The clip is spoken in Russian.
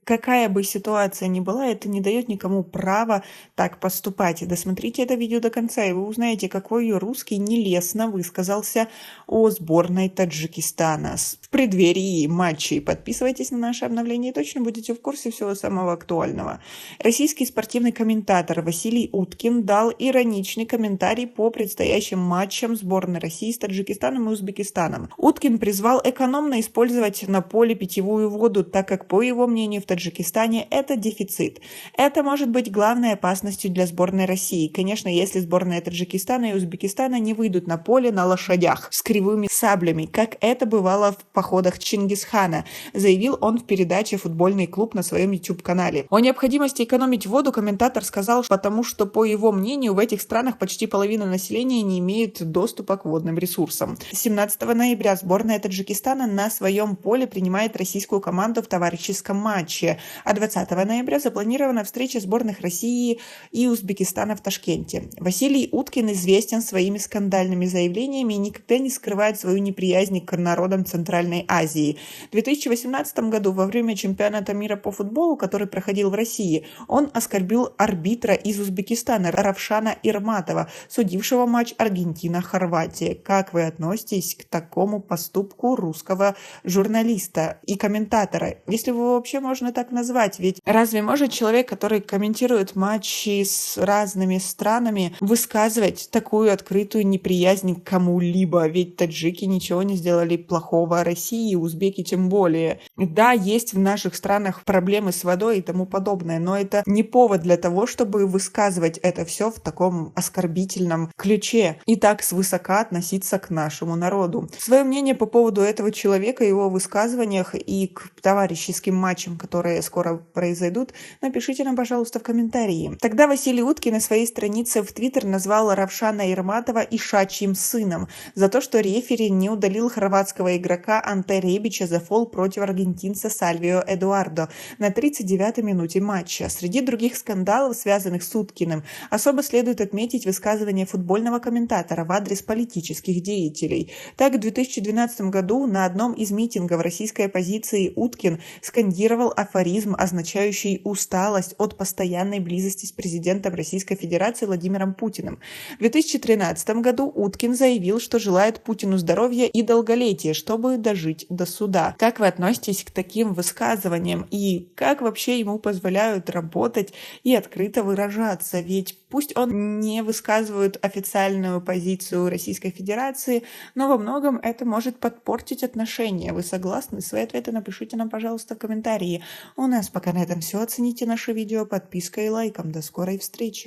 какая бы ситуация ни была, это не дает никому права так поступать. Досмотрите это видео до конца, и вы узнаете, какой русский нелестно высказался о сборной Таджикистана в преддверии матчей. Подписывайтесь на наше обновление и точно будете в курсе всего самого актуального. Российский спортивный комментатор Василий Уткин дал ироничный комментарий по предстоящим матчам сборной России с Таджикистаном и Узбекистаном. Уткин призвал экономно использовать на поле питьевую воду, так как, по его мнению, в Таджикистане это дефицит. Это может быть главной опасностью для сборной России. Конечно, если сборная Таджикистана и Узбекистана не выйдут на поле на лошадях с кривыми саблями, как это бывало в походах Чингисхана, заявил он в передаче «Футбольный клуб» на своем YouTube-канале. О необходимости экономить воду комментатор сказал, потому что, по его мнению, в этих странах почти половина населения не имеет доступа к водным ресурсам. 17 ноября сборная Таджикистана на своем поле принимает российскую команду в товарищеском матче, а 20 ноября запланирована встреча сборных России и Узбекистана в Ташкенте. Василий Уткин известен своими скандальными заявлениями и никогда не скрывает свою неприязнь к народам Центральной Азии. В 2018 году во время чемпионата мира по футболу, который проходил в России, он оскорбил арбитра из Узбекистана Равшана Ирматова, судившего матч Аргентина-Хорватия. Как вы относитесь к такому поступку русского журналиста и комментатора, если его вообще можно так назвать? Ведь разве может человек, который комментирует матчи с разными странами, высказывать такую открытую неприязнь к кому-либо? Ведь таджики ничего не сделали плохого России, узбеки тем более. Да, есть в наших странах проблемы с водой и тому подобное, но это не повод для того, чтобы высказывать это все в таком оскорбительном ключе и так свысока относиться к нашему народу. Свое мнение по поводу этого человека, его высказываниях и к товарищеским матчам, которые скоро произойдут, напишите нам, пожалуйста, в комментарии. Тогда Василий Уткин на своей странице в Твиттер назвал Равшана Ирматова ишачьим сыном за то, что рефери не удалил хорватского игрока Анте Ребича за фол против аргентинца Сальвио Эдуардо на 39-й минуте матча. Среди других скандалов, связанных с Уткиным, особо следует отметить высказывание футбольного комментатора в адрес политических деятелей. Так, в 2012 году на одном из митингов российской оппозиции Уткин скандировал афоризм, означающий усталость от постоянной близости с президентом Российской Федерации Владимиром Путиным. В 2013 году Уткин заявил, что желает Путину здоровья и долголетия, чтобы дожить до суда. Как вы относитесь к таким высказываниям и как вообще ему позволяют работать и открыто выражаться? Ведь пусть он не высказывает официальную позицию Российской Федерации, но во многом это может подпортить отношения. Вы согласны? Свои ответы напишите нам, пожалуйста, в комментарии. У нас пока на этом все. Оцените наше видео подпиской и лайком. До скорой встречи!